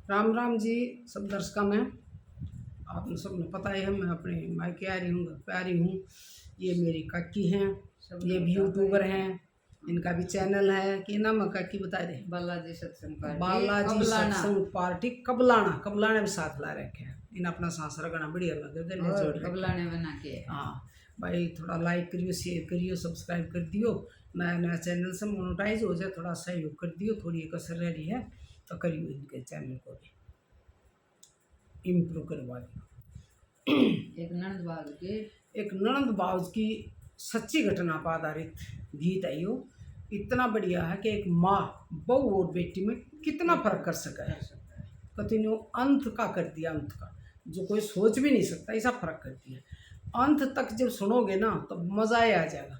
राम राम जी सब दर्शकों में। आप सबने पता है मैं अपने मायके आ रही हूँ, घर पे आ रही हूँ। ये मेरी काकी हैं, ये भी यूट्यूबर हैं, इनका भी चैनल है। कि नाम है काकी बता दे? बालाजी सत्संग पार्टी, बालाजी सत्संग पार्टी कबलाना। कबलाने में साथ ला रखे हैं इन अपना सांस रगना बढ़िया लगे जोड़ कबलाने बना के। हाँ भाई, थोड़ा लाइक करियो, शेयर करियो, सब्सक्राइब कर दियो। नया नया चैनल से मोनेटाइज हो जाए, थोड़ा सहयोग कर दियो। थोड़ी कसर रह रही है तो करियो, इनके चैनल को भी इम्प्रूव करवा दियो। एक ननंद बाज की सच्ची घटना पर आधारित गीत है यो। इतना बढ़िया है कि एक माँ बहू और बेटी में कितना फर्क कर सका है। कतिन्यू अंत का कर दिया, अंत का जो कोई सोच भी नहीं सकता, ऐसा फर्क कर दिया। अंत तक जब सुनोगे ना तो मज़ा ही आ जाएगा।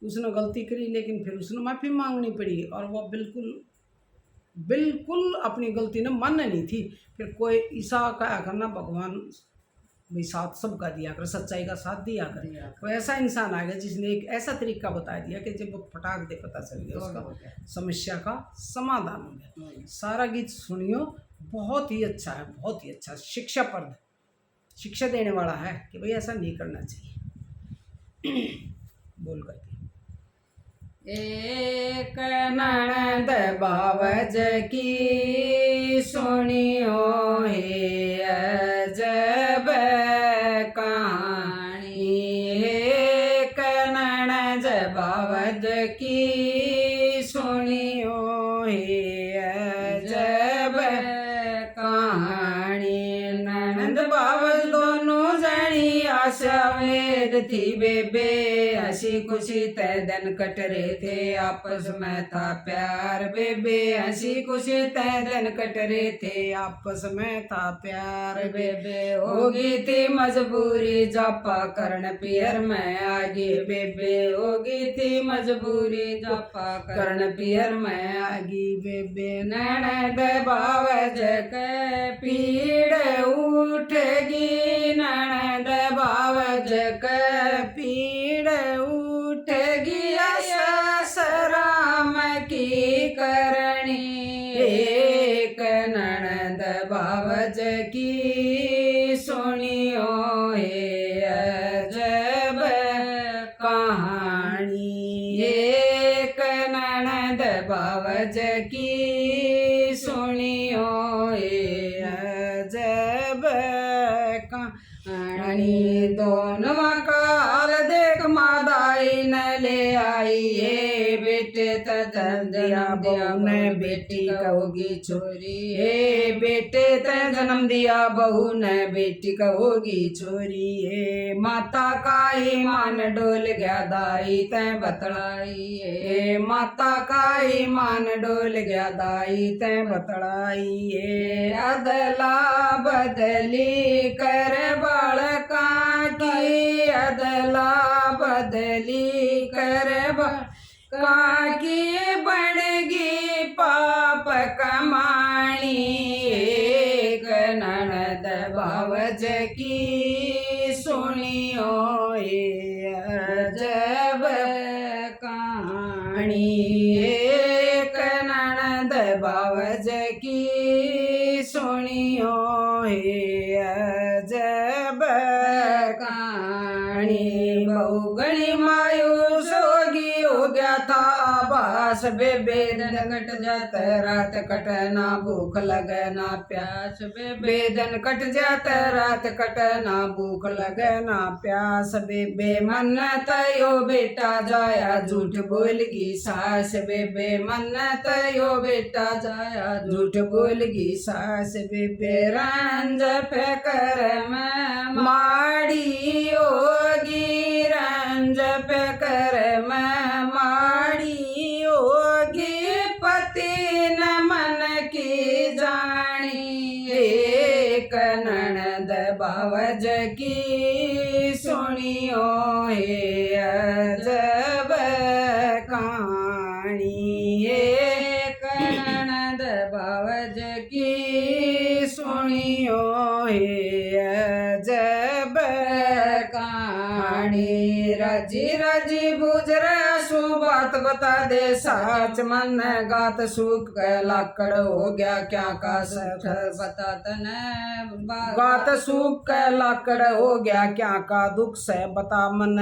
उसने गलती करी लेकिन फिर उसने माफ़ी मांगनी पड़ी, और वह बिल्कुल बिल्कुल अपनी गलती ने मानना नहीं थी। फिर कोई ईसा का करना भगवान भाई साथ सबका दिया कर, सच्चाई का साथ दिया कर। तो ऐसा इंसान आ गया जिसने एक ऐसा तरीका बता दिया कि जब वो फटाक दे पता चल गया, उसका समस्या का समाधान हो गया। सारा गीत सुनियो, बहुत ही अच्छा है, बहुत ही अच्छा शिक्षाप्रद, शिक्षा देने वाला है कि भाई ऐसा नहीं करना चाहिए। बोल करके एक ननद बावज की सुनियो हे अजब कहानी। एक ननद बावज की सुनियो हे अजब कहानी। ननद बावज दोनों जनी आशा वेद थी बेबे, हंसी खुशी तय दिन कट रहे थे, आपस में था प्यार बेबे। हंसी खुशी तय दिन कट रहे थे, आपस में था प्यार बेबे। होगी थी मजबूरी जापा करण पियर में आगे बेबे। होगी थी मजबूरी जापा करण पियर में आगी बेबे। ननद बावज के पीड़ उठगी, ननद बावज के पीड़ उठगी। ससराम की करणी, एक ननद बावज की सुनियो हे अजब कहानी। एक ननद बावज की सुनियो हे अजब कहानी। दोनों काल देख मादाई न ले आई, ये बेटे जन्म दिया बहू ने बेटी कहोगी छोरी। हे बेटे ते जन्म दिया बहू ने बेटी कहोगी छोरी। हे माता का ही मान डोल गया दाई ते बतलाई। हे माता का ही मान डोल गया दाई ते बतलाई। हे अदला बदली कर बालका की, अदला बदली कर बालका की बढ़गी पाप कमाणी। एक ननद बावज की सुनियो ये अजब कहानी। एक ननद बावज की सुनियो ये अजब कहानी। बहु गणी मायूस होगी हो गया था आभास बेबे। दिन कट जाता रात कटना, भूख लगे ना प्यास बेबे। दिन कट जाता रात कटना, भूख लगे ना प्यास बेबे। मन तयो बेटा जाया झूठ बोलगी सास बेबे। मन तयो बेटा जाया झूठ बोलगी सास बेबे। रंज फेकर में माड़ी होगी, रंज फेकर में माड़ी होगी, पति न मन की जानी। एक ननद बावज की सुनियो हे अजब कहानी। एक ननद बावज की सुनियो हे अजब कहानी। राजी राजी बुझ रहा सु बात बता दे साच मन गात सूख लाकड़ हो गया क्या का सच बता तने गात सूख लाकड़ हो गया क्या का दुख से बता मन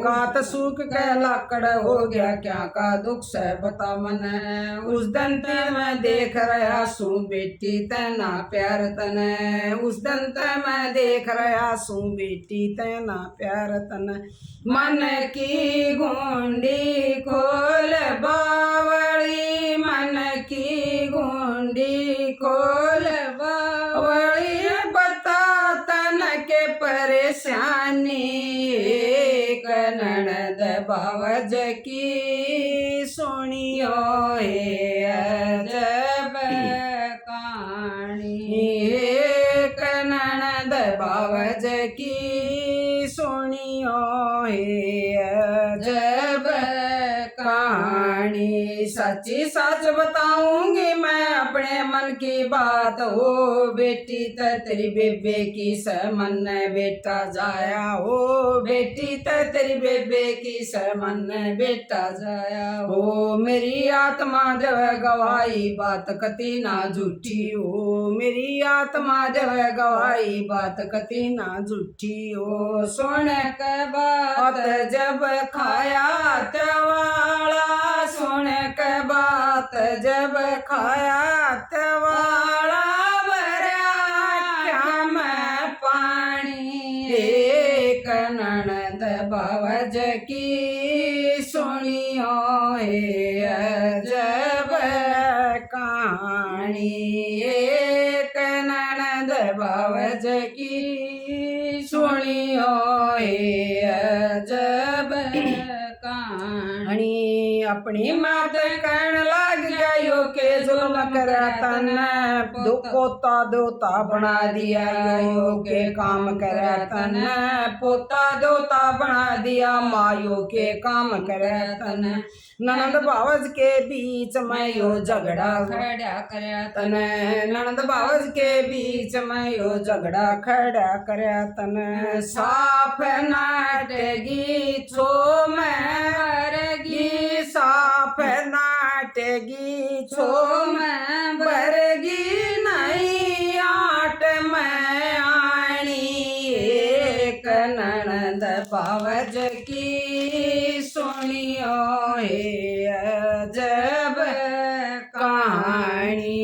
गात सूख के लाकड़ हो गया क्या का दुख से बता मन उस दिन ते मैं देख रहा सू बेटी तना प्यार तने उस दिन ते मैं देख रहा सू बेटी तना प्यार तने मन की गुंडी खोल बावली मन की गुंडी खोल बावली बता तन के परेशानी ननद बावज की सुनियो हे अजब कहानी ननद बावज की सुनियो हे अजब कहानी सच्ची सच बताऊंगी मैं अपने मन की बात हो बेटी तेरी बेबे की समन बेटा जाया हो बेटी तेरी बेबे की समन बेटा जाया हो मेरी आत्मा जब गवाही बात कती ना झूठी हो मेरी आत्मा जब गवाही बात कती ना झूठी हो सुन के बात जब खाया तवाला सुन के बात जब खाया तवाला भरा क्या मैं पानी एक ननद बावज की सुनियो हे अजब कहानी एक ननद बावज की सुनियो हे अजब कहानी अपनी मात कहन लाग जायो के जुल्म करा तन पोता दोता बना दिया यो के काम करा तन पोता दोता बना दिया मायो के काम करा तन ननद बावज के बीच में यो झगड़ा खड़ा करया तन ननद बावज के बीच में यो झगड़ा खड़ा करया तन साफ नाटगी छो मरगी साफ नाटगी छो मैं बरगी नहीं आट में आनी एक ननद बावज की सुनियो हे अजब कहानी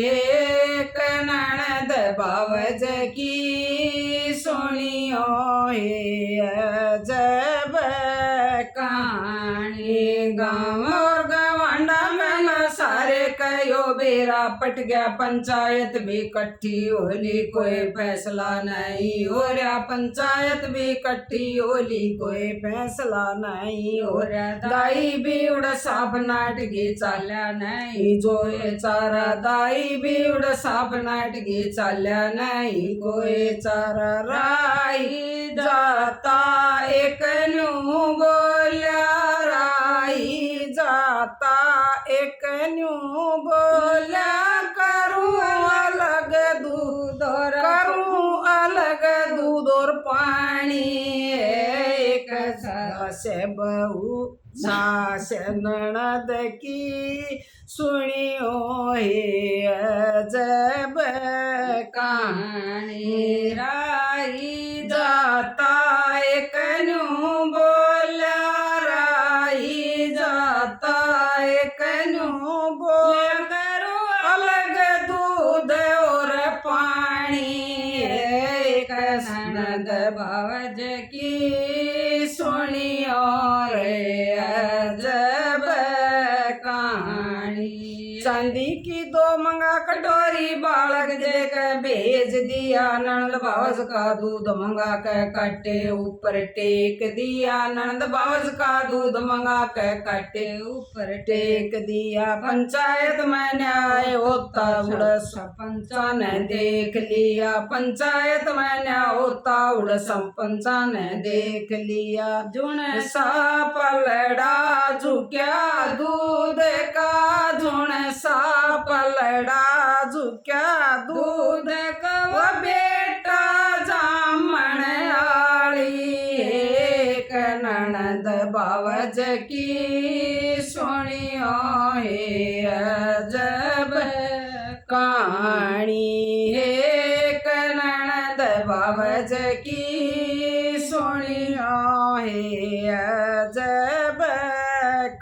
एक ननद बावज की सुनियो हे अजब कहानी गाँव और गवांडा में सारे कयो बेरा पट गया पंचायत भी इकट्ठी होली कोई फैसला नहीं हो रहा पंचायत भी इकट्ठी होली कोई फैसला नहीं हो रहा दाई भी उड़ साफ नाटगी चाल्या नहीं जो ये चारा दाई भी उड़ साफ नाटगी चाल्या नहीं कोई चारा राई जाता एक न्यू बोल्या राई जाता एक न्यू बोल्या करूं अलग दूध और पानी एक सास बहू सास ननद की सुनियो हे अजब कहानी राई जाता एक न्यू बोला राई जाता एक न्यू बोल करो अलग दूध और पानी एक ननद बावज की सुनियो रे अजब कहानी चांदी की दो मंगा कटोरी बालक देख भेज दिया ननद बावज का दूध मंगा के कट्टे ऊपर टेक दिया ननद बावज का दूध मंगा के कट्टे ऊपर टेक दिया पंचायत में न्याय होता उड़ सरपंचा ने देख लिया पंचायत में न्याय होता उड़ सरपंचा ने देख लिया जुन सा पलड़ा झुक्या दूध का जुन सा पलड़ा झुक्या दूध का वो बेटा जामण आली एक ननद बावज की सुनियो हे अजब कहानी हे ननद बावज की सुनियो हे अजब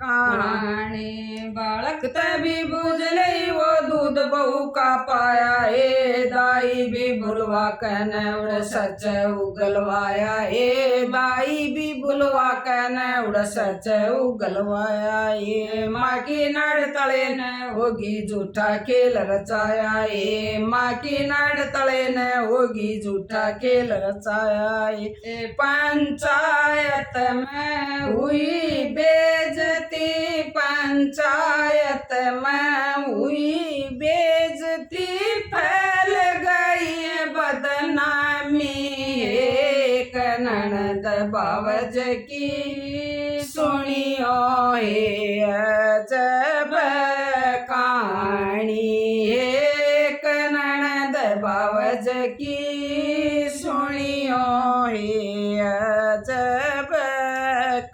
कहानी बालक तभी बुझ लई वो दूध बहू का पाया हे दाई भी बुलवा कन उड़ सच उगलवाया हे दाई भी बुलवा कन उड़ सच उगलवाया हे माँ की नाड़ तले न होगी झूठा खेल रचाया हे माँ की नाड़ तले न होगी झूठा खेल रचाया हे पंचायत में हुई बेइज्जती पंचायत में हुई बेइज्जती फैल गई बदनामी एक ननद बावज की सुनियो हे अजब कहानी एक ननद बावज की सुनियो हे अजब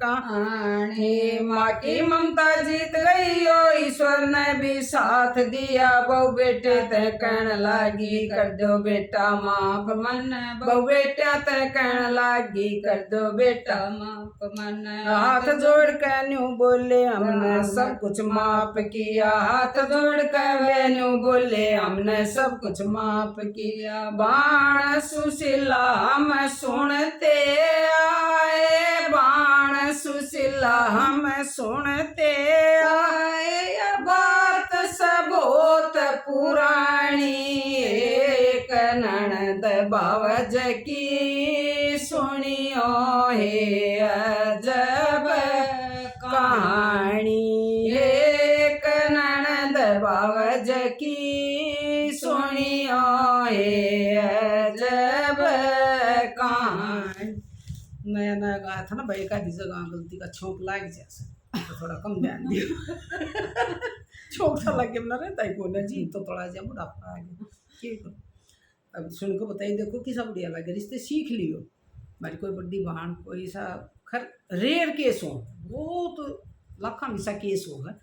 कहानी माँ की ममता जीत गई ओ ईश्वर ने भी साथ दिया बहु बेटे ते कहन लागी कर दो बेटा माफ मन बहु बेटा ते कहन लागी कर दो बेटा माफ मन हाथ जोड़ के न्यू बोले हमने सब कुछ माफ किया हाथ जोड़ के वे न्यू बोले हमने सब कुछ माफ किया बाण सुशीला हम सुनते आए बाण सुशीला हम सुनते आए बात सबोत पुरानी एक ननद बावज की सुनियो हे अजब कहानी एक ननद बावज की सुनियो हे अजब कहानी नया नया गाया था ना भाई का जगह गलती का छोंक लाग जैसे तो थोड़ा कम ध्यान दियो छोंक सा लगे ना रहता है कोने जी तो थोड़ा जा बुढ़ापा आ गया ठीक है। अब सुन को बताइए देखो कि सब बढ़िया लगे रिश्ते सीख लियो हमारी कोई बड़ी बहन कोई सा खर रेयर केस हो वो तो लाखा मिसा केस होगा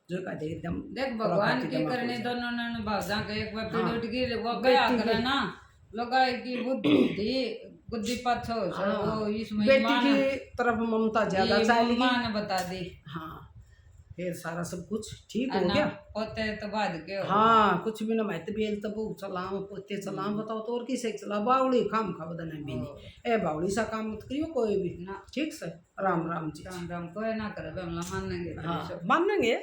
जो का दे एकदम देख भगवान की करने दोनों ने भाजा के एक बार पीड़ उठ गई वो गया करे ना लोगा की बुद्धि पत्थर वो इसमें बेटी की तरफ ममता ज्यादा चाहिए माँ ने बता दी हाँ फिर सारा सब कुछ ठीक हो गया पोते तो बाद के हाँ कुछ भी ना माहिती बेल तो वो चलाम पोते चलाम बताओ तो और किसे चला बावड़ी काम खा बदन भी ए बावड़ी सा काम मत करियो कोई भी ना ठीक से राम राम जी राम राम कोई ना करे मानेंगे हाँ मानेंगे